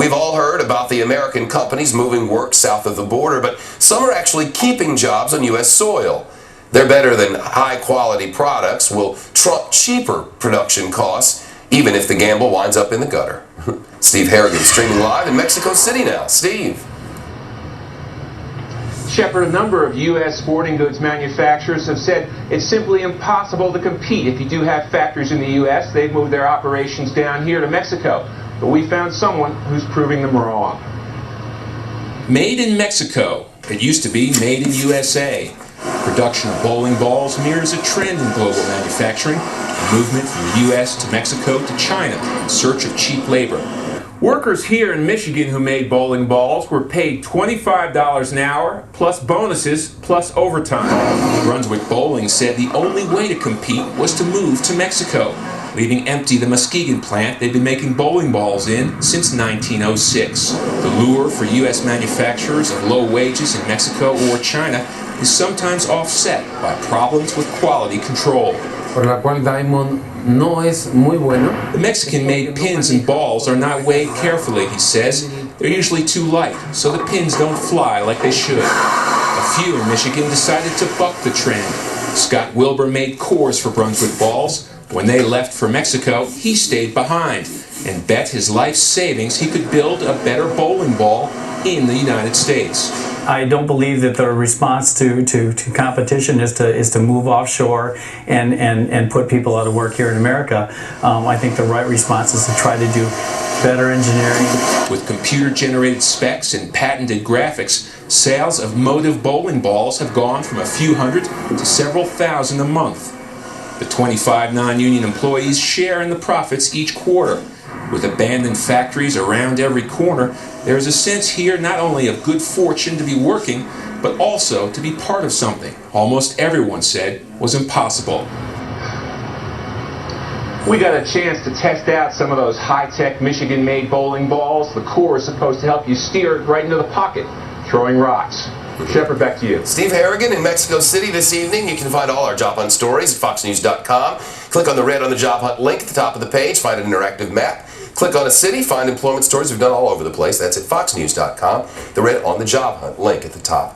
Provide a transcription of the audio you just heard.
We've all heard about the American companies moving work south of the border, but some are actually keeping jobs on U.S. soil. They're better than high-quality products, will trump cheaper production costs, even if the gamble winds up in the gutter. Steve Harrigan streaming live in Mexico City now. Steve. Shepard, a number of U.S. sporting goods manufacturers have said it's simply impossible to compete. If you do have factories in the U.S., they've moved their operations down here to Mexico. But we found someone who's proving them wrong. Made in Mexico. It used to be made in USA. Production of bowling balls mirrors a trend in global manufacturing, a movement from the U.S. to Mexico to China in search of cheap labor. Workers here in Michigan who made bowling balls were paid $25 an hour, plus bonuses, plus overtime. Brunswick Bowling said the only way to compete was to move to Mexico, leaving empty the Muskegon plant they'd been making bowling balls in since 1906. The lure for U.S. manufacturers of low wages in Mexico or China is sometimes offset by problems with quality control. The Mexican-made pins and balls are not weighed carefully, he says. They're usually too light, so the pins don't fly like they should. A few in Michigan decided to buck the trend. Scott Wilbur made cores for Brunswick balls. When they left for Mexico, he stayed behind and bet his life savings he could build a better bowling ball in the United States. I don't believe that the response to competition is to move offshore and put people out of work here in America. I think the right response is to try to do better engineering. With computer-generated specs and patented graphics, sales of MOTIV bowling balls have gone from a few hundred to several thousand a month. The 25 non-union employees share in the profits each quarter. With abandoned factories around every corner, there is a sense here not only of good fortune to be working, but also to be part of something almost everyone said was impossible. We got a chance to test out some of those high-tech Michigan-made bowling balls. The core is supposed to help you steer it right into the pocket, throwing rocks. Shepard, back to you. Steve Harrigan in Mexico City this evening. You can find all our Job Hunt stories at foxnews.com. Click on the red on the Job Hunt link at the top of the page. Find an interactive map. Click on a city. Find employment stories we've done all over the place. That's at foxnews.com. The red on the Job Hunt link at the top.